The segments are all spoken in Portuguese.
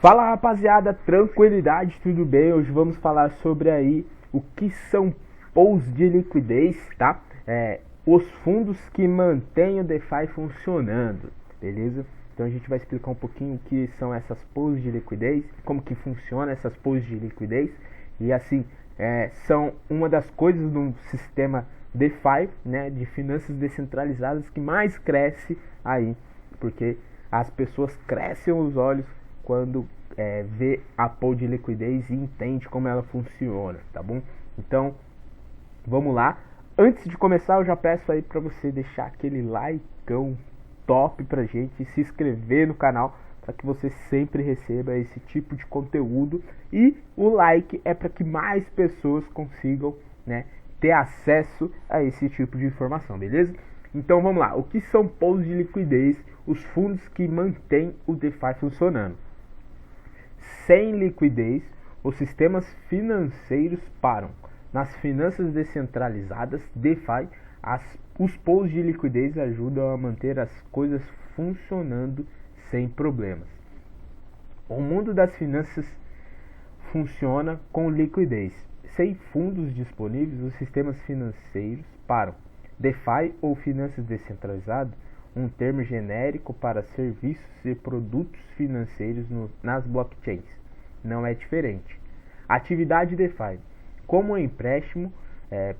Fala rapaziada, tranquilidade, tudo bem? Hoje vamos falar sobre aí o que são pools de liquidez, tá? Os fundos que mantêm o DeFi funcionando, beleza? Então a gente vai explicar um pouquinho o que são essas pools de liquidez, como que funciona essas pools de liquidez e assim, são uma das coisas do sistema DeFi, né, de finanças descentralizadas que mais cresce aí, porque as pessoas crescem os olhos quando vê a pool de liquidez e entende como ela funciona, tá bom? Então, vamos lá. Antes de começar, eu já peço aí para você deixar aquele likeão top pra gente, se inscrever no canal para que você sempre receba esse tipo de conteúdo, e o like é para que mais pessoas consigam, né, ter acesso a esse tipo de informação, beleza? Então vamos lá, o que são pools de liquidez, os fundos que mantêm o DeFi funcionando? Sem liquidez, os sistemas financeiros param. Nas finanças descentralizadas, DeFi, os pools de liquidez ajudam a manter as coisas funcionando sem problemas. O mundo das finanças funciona com liquidez. Sem fundos disponíveis, os sistemas financeiros param. DeFi ou finanças descentralizadas, um termo genérico para serviços e produtos financeiros nas blockchains. Não é diferente. Atividade DeFi, como empréstimo,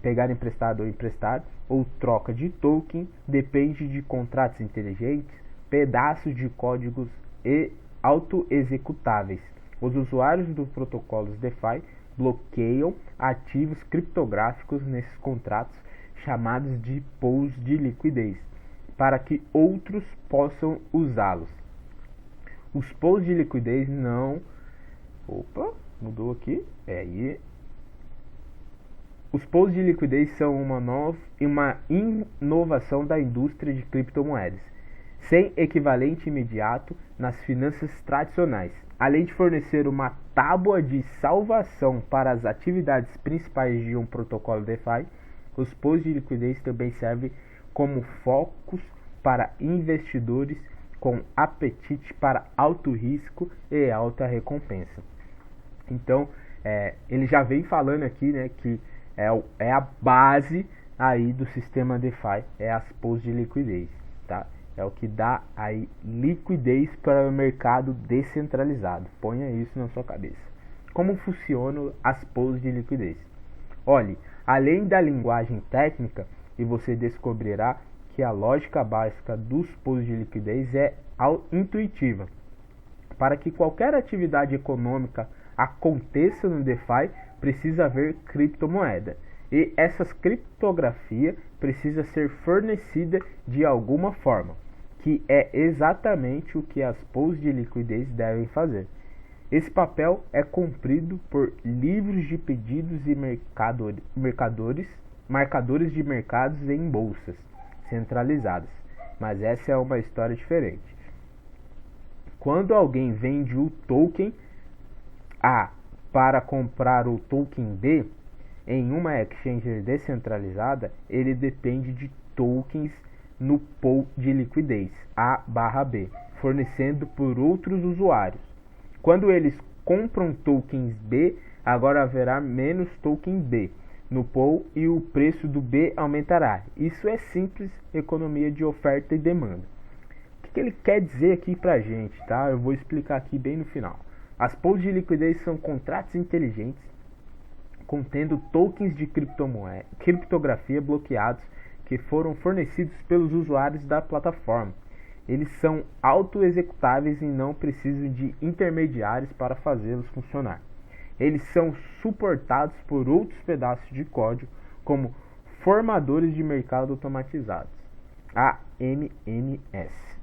pegar emprestado ou emprestar, ou troca de token, depende de contratos inteligentes, pedaços de códigos e auto-executáveis. Os usuários dos protocolos DeFi bloqueiam ativos criptográficos nesses contratos, chamados de pools de liquidez, para que outros possam usá-los. Os pools de liquidez não... Opa, mudou aqui. Os pools de liquidez são uma inovação da indústria de criptomoedas, sem equivalente imediato nas finanças tradicionais. Além de fornecer uma tábua de salvação para as atividades principais de um protocolo DeFi, os pools de liquidez também servem como focos para investidores com apetite para alto risco e alta recompensa. Então, ele já vem falando aqui, né, que é a base aí do sistema DeFi, as pools de liquidez, tá? É o que dá aí liquidez para o mercado descentralizado. Ponha isso na sua cabeça. Como funcionam as pools de liquidez? Olhe, além da linguagem técnica, e você descobrirá que a lógica básica dos pools de liquidez é intuitiva. Para que qualquer atividade econômica aconteça no DeFi, precisa haver criptomoeda. E essa criptografia precisa ser fornecida de alguma forma, que é exatamente o que as pools de liquidez devem fazer. Esse papel é cumprido por livros de pedidos e marcadores de mercados em bolsas centralizadas. Mas essa é uma história diferente. Quando alguém vende o token A para comprar o token B em uma exchange descentralizada, ele depende de tokens no pool de liquidez A/B, fornecido por outros usuários. Quando eles compram tokens B, agora haverá menos token B no pool e o preço do B aumentará. Isso é simples economia de oferta e demanda. O que ele quer dizer aqui pra gente, tá? Eu vou explicar aqui bem no final. As pools de liquidez são contratos inteligentes contendo tokens de criptografia bloqueados que foram fornecidos pelos usuários da plataforma. Eles são auto-executáveis e não precisam de intermediários para fazê-los funcionar. Eles são suportados por outros pedaços de código, como formadores de mercado automatizados, AMMs,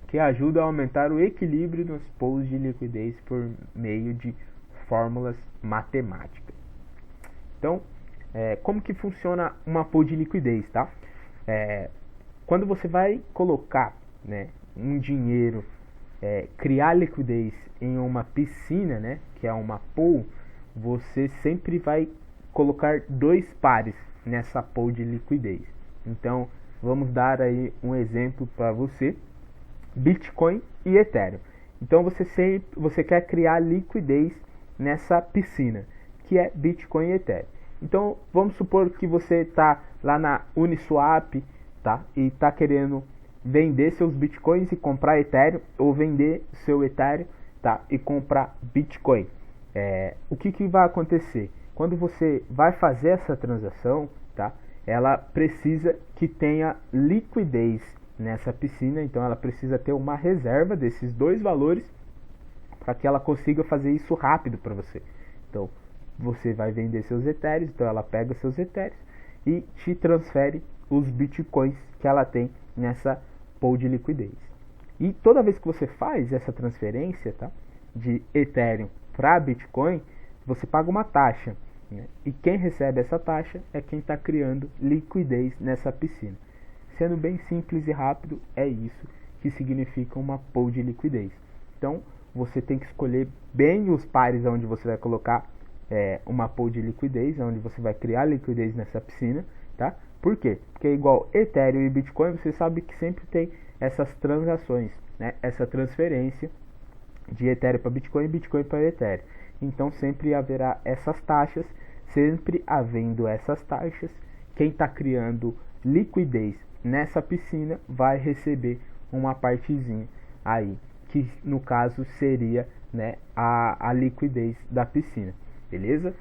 que ajudam a aumentar o equilíbrio nos pools de liquidez por meio de fórmulas matemáticas. Então, como que funciona uma pool de liquidez, tá? Quando você vai colocar, né, um dinheiro, criar liquidez em uma piscina, né, que é uma pool, você sempre vai colocar dois pares nessa pool de liquidez. Então, vamos dar aí um exemplo para você: Bitcoin e Ethereum. Então você quer criar liquidez nessa piscina, que é Bitcoin e Ethereum. Então vamos supor que você está lá na Uniswap, tá? E está querendo vender seus Bitcoins e comprar Ethereum, ou vender seu Ethereum, tá? E comprar Bitcoin. O que vai acontecer? Quando você vai fazer essa transação, tá? Ela precisa que tenha liquidez nessa piscina, então ela precisa ter uma reserva desses dois valores para que ela consiga fazer isso rápido para você. Então você vai vender seus etéreos, então ela pega seus etéreos e te transfere os bitcoins que ela tem nessa pool de liquidez. E toda vez que você faz essa transferência, tá, de Ethereum para Bitcoin, você paga uma taxa, né? E quem recebe essa taxa é quem está criando liquidez nessa piscina. Sendo bem simples e rápido, é isso que significa uma pool de liquidez. Então você tem que escolher bem os pares onde você vai colocar uma pool de liquidez, onde você vai criar liquidez nessa piscina, tá? Por quê? Porque igual Ethereum e Bitcoin, você sabe que sempre tem essas transações, né? Essa transferência de Ethereum para Bitcoin e Bitcoin para Ethereum. Então sempre haverá essas taxas, sempre havendo essas taxas, quem está criando liquidez nessa piscina vai receber uma partezinha aí, que no caso seria, né, a liquidez da piscina, beleza?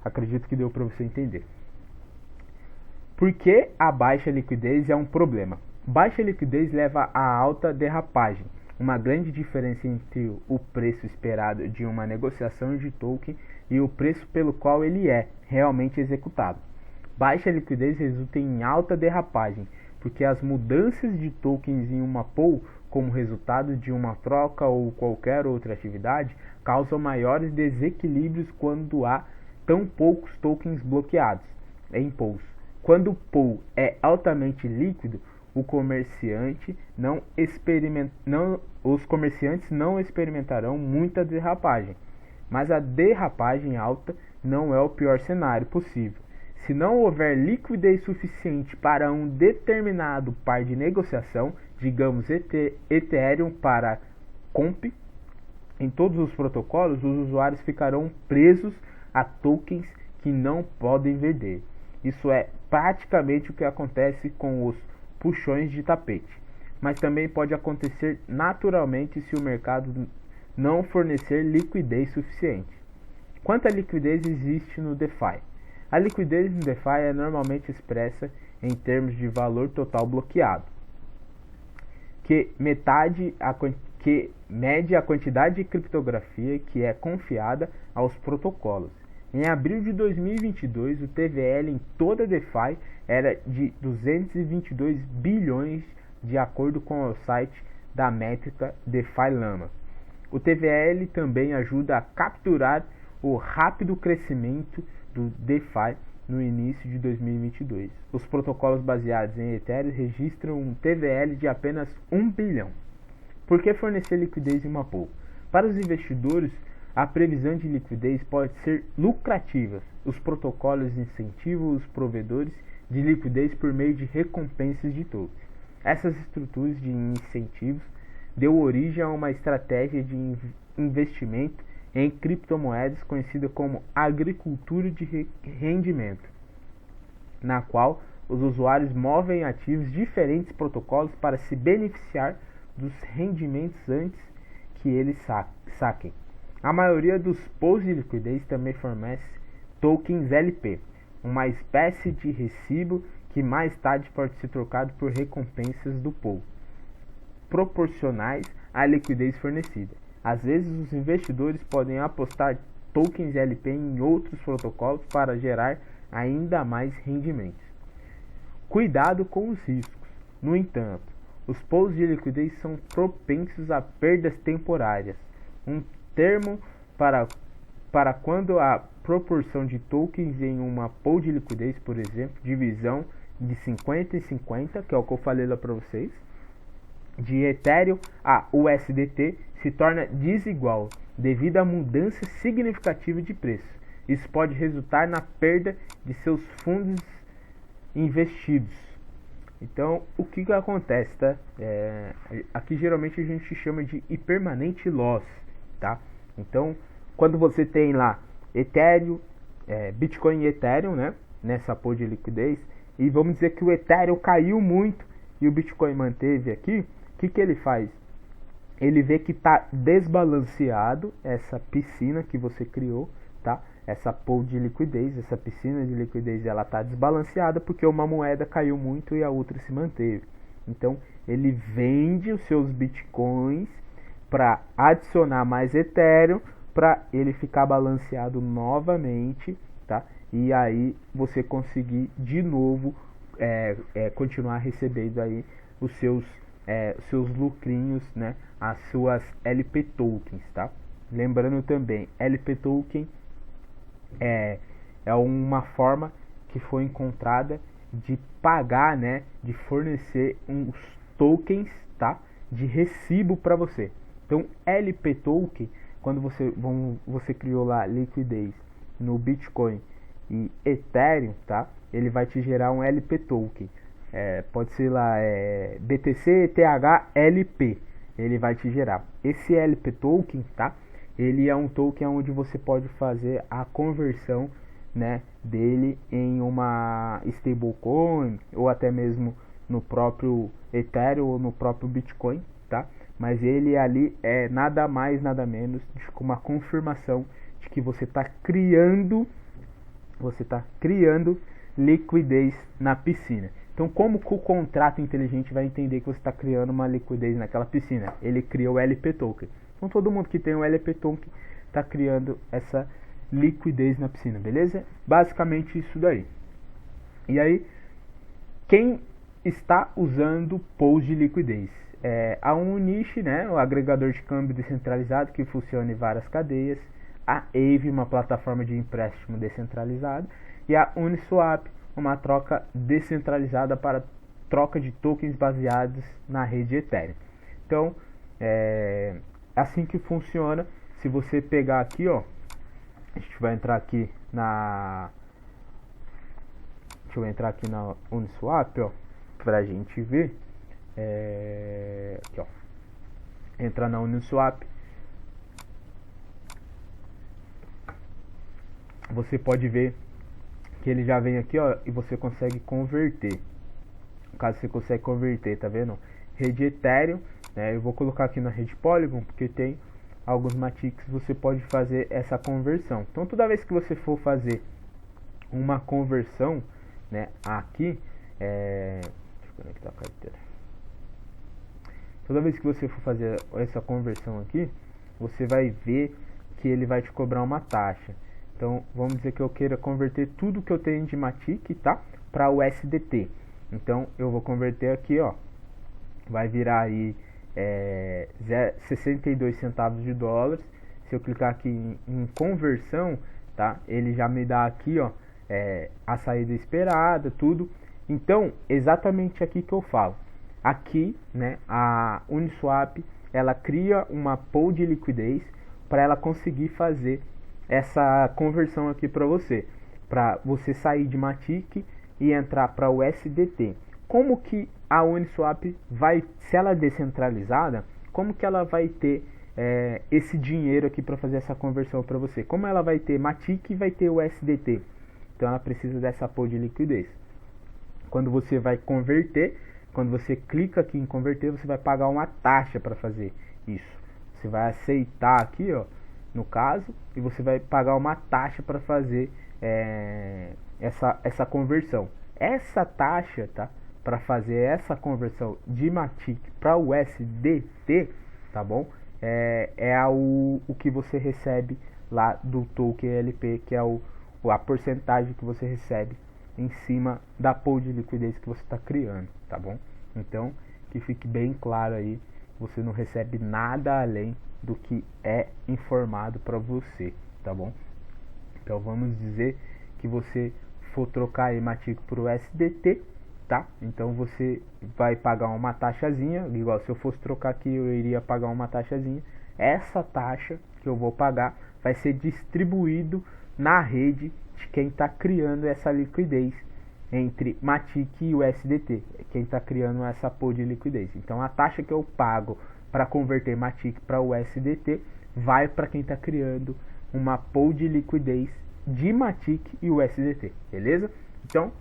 Acredito que deu para você entender. Por que a baixa liquidez é um problema? Baixa liquidez leva a alta derrapagem, uma grande diferença entre o preço esperado de uma negociação de token e o preço pelo qual ele é realmente executado. Baixa liquidez resulta em alta derrapagem, porque as mudanças de tokens em uma pool, como resultado de uma troca ou qualquer outra atividade, causam maiores desequilíbrios quando há tão poucos tokens bloqueados em pools. Quando o pool é altamente líquido, os comerciantes não experimentarão muita derrapagem, mas a derrapagem alta não é o pior cenário possível. Se não houver liquidez suficiente para um determinado par de negociação, digamos Ethereum para Comp, em todos os protocolos, os usuários ficarão presos a tokens que não podem vender. Isso é praticamente o que acontece com os puxões de tapete, mas também pode acontecer naturalmente se o mercado não fornecer liquidez suficiente. Quanta liquidez existe no DeFi? A liquidez no DeFi é normalmente expressa em termos de valor total bloqueado, que mede a quantidade de criptografia que é confiada aos protocolos. Em abril de 2022, o TVL em toda a DeFi era de 222 bilhões, de acordo com o site da métrica DeFi Lama. O TVL também ajuda a capturar o rápido crescimento do DeFi no início de 2022. Os protocolos baseados em Ethereum registram um TVL de apenas 1 bilhão. Por que fornecer liquidez em uma pool? Para os investidores, a previsão de liquidez pode ser lucrativa. Os protocolos incentivam os provedores de liquidez por meio de recompensas de tokens. Essas estruturas de incentivos deu origem a uma estratégia de investimento em criptomoedas conhecida como agricultura de rendimento, na qual os usuários movem ativos diferentes protocolos para se beneficiar dos rendimentos antes que eles saquem. A maioria dos pools de liquidez também fornece tokens LP, uma espécie de recibo que mais tarde pode ser trocado por recompensas do pool, proporcionais à liquidez fornecida. Às vezes, os investidores podem apostar tokens LP em outros protocolos para gerar ainda mais rendimentos. Cuidado com os riscos. No entanto, os pools de liquidez são propensos a perdas temporárias. Um termo para quando a proporção de tokens em uma pool de liquidez, por exemplo, divisão de 50 em 50, que é o que eu falei lá para vocês, de Ethereum a USDT, se torna desigual devido à mudança significativa de preço. Isso pode resultar na perda de seus fundos investidos. Então, o que que acontece, tá? Aqui geralmente a gente chama de impermanente loss, tá? Então, quando você tem lá Ethereum, Bitcoin e Ethereum, né? Nessa pool de liquidez, e vamos dizer que o Ethereum caiu muito e o Bitcoin manteve aqui, o que que ele faz? Ele vê que está desbalanceado essa piscina que você criou, tá? Essa pool de liquidez, essa piscina de liquidez, ela está desbalanceada porque uma moeda caiu muito e a outra se manteve. Então, ele vende os seus bitcoins para adicionar mais Ethereum, para ele ficar balanceado novamente, tá? E aí você conseguir de novo continuar recebendo aí os seus lucrinhos, né? As suas LP tokens, tá? Lembrando também, LP token é uma forma que foi encontrada de pagar, né? De fornecer uns tokens, tá? De recibo para você. Então, LP token, quando você criou lá liquidez no Bitcoin e Ethereum, tá? Ele vai te gerar um LP token. Pode ser lá BTC THLP. Ele vai te gerar. Esse LP token, tá? Ele é um token onde você pode fazer a conversão, né, dele em uma stablecoin ou até mesmo no próprio Ethereum ou no próprio Bitcoin, tá? Mas ele ali é nada mais, nada menos do que uma confirmação de que você está criando liquidez na piscina. Então, como que o contrato inteligente vai entender que você está criando uma liquidez naquela piscina? Ele cria o LP token. Então, todo mundo que tem o LP token está criando essa liquidez na piscina, beleza? Basicamente isso daí. E aí, quem está usando pools de liquidez? A Unish, né, o agregador de câmbio descentralizado que funciona em várias cadeias. A Aave, uma plataforma de empréstimo descentralizado. E a Uniswap, uma troca descentralizada para troca de tokens baseados na rede Ethereum. Então, assim que funciona. Se você pegar aqui, ó, a gente vai entrar aqui na, deixa eu entrar aqui na Uniswap, ó, pra gente ver. Aqui, ó, entrar na Uniswap. Você pode ver que ele já vem aqui, ó, e você consegue converter. No caso, você consegue converter, tá vendo? Rede Ethereum, né? Eu vou colocar aqui na rede Polygon, porque tem alguns matiques que você pode fazer essa conversão. Então, toda vez que você for fazer uma conversão, né, aqui, deixa eu conectar a carteira. Toda vez que você for fazer essa conversão aqui, você vai ver que ele vai te cobrar uma taxa. Então, vamos dizer que eu queira converter tudo que eu tenho de Matic, tá? Para o USDT. Então, eu vou converter aqui, ó. Vai virar aí 62 centavos de dólares. Se eu clicar aqui em conversão, tá? Ele já me dá aqui, ó, a saída esperada, tudo. Então, exatamente aqui que eu falo. Aqui, né, a Uniswap, ela cria uma pool de liquidez para ela conseguir fazer essa conversão aqui para você sair de Matic e entrar para o USDT. Como que a Uniswap vai, se ela é descentralizada, como que ela vai ter esse dinheiro aqui para fazer essa conversão para você? Como ela vai ter Matic e vai ter o USDT? Então ela precisa dessa pool de liquidez. Quando você vai converter, quando você clica aqui em converter, você vai pagar uma taxa para fazer isso. Você vai aceitar aqui, ó, no caso, e você vai pagar uma taxa para fazer essa conversão. Essa taxa, tá, para fazer essa conversão de Matic para o USDT, tá bom? O que você recebe lá do token LP, que é a porcentagem que você recebe em cima da pool de liquidez que você está criando, tá bom? Então, que fique bem claro aí, você não recebe nada além do que é informado para você, tá bom? Então, vamos dizer que você for trocar aí Matic por USDT, tá? Então, você vai pagar uma taxazinha, igual se eu fosse trocar aqui, eu iria pagar uma taxazinha. Essa taxa que eu vou pagar vai ser distribuído na rede de quem está criando essa liquidez entre Matic e USDT, quem está criando essa pool de liquidez. Então a taxa que eu pago para converter Matic para USDT vai para quem está criando uma pool de liquidez de Matic e USDT, beleza? Então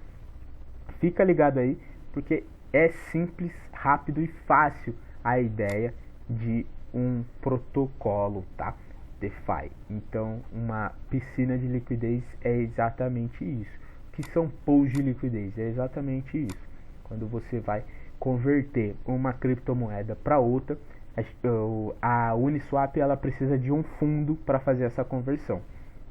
fica ligado aí, porque é simples, rápido e fácil a ideia de um protocolo, tá? DeFi. Então, uma piscina de liquidez é exatamente isso. O que são pools de liquidez? É exatamente isso. Quando você vai converter uma criptomoeda para outra, a Uniswap ela precisa de um fundo para fazer essa conversão.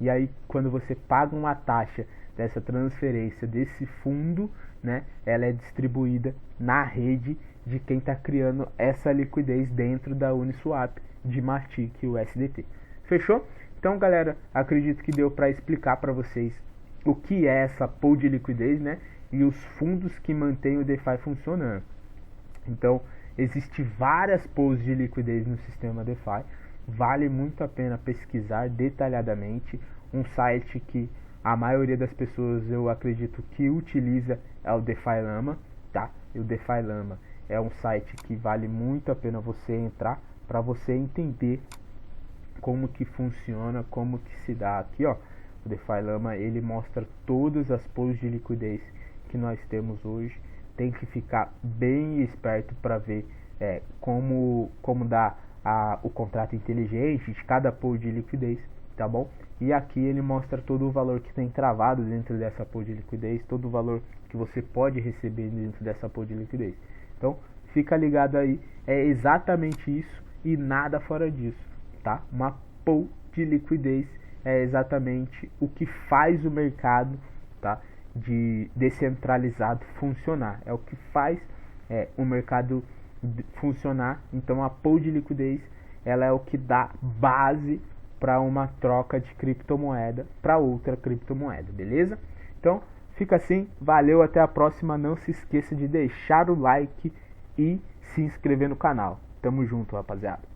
E aí, quando você paga uma taxa dessa transferência desse fundo, né, ela é distribuída na rede de quem está criando essa liquidez dentro da Uniswap de Matic e USDT. Fechou? Então, galera, acredito que deu para explicar para vocês o que é essa pool de liquidez, né, e os fundos que mantêm o DeFi funcionando. Então, existem várias pools de liquidez no sistema DeFi. Vale muito a pena pesquisar detalhadamente. Um site que a maioria das pessoas, eu acredito que utiliza, é o DeFi Lama, tá? E o DeFi Lama é um site que vale muito a pena você entrar para você entender como que funciona, como que se dá. Aqui, ó, o DeFi Lama, ele mostra todas as pools de liquidez que nós temos hoje. Tem que ficar bem esperto para ver como dar o contrato inteligente de cada pool de liquidez, tá bom? E aqui ele mostra todo o valor que tem travado dentro dessa pool de liquidez, todo o valor que você pode receber dentro dessa pool de liquidez. Então, fica ligado aí, é exatamente isso e nada fora disso, tá? Uma pool de liquidez é exatamente o que faz o mercado, tá, de descentralizado funcionar. É o que faz o mercado funcionar. Então a pool de liquidez ela é o que dá base para uma troca de criptomoeda para outra criptomoeda, beleza? Então fica assim, valeu, até a próxima. Não se esqueça de deixar o like e se inscrever no canal. Tamo junto, rapaziada.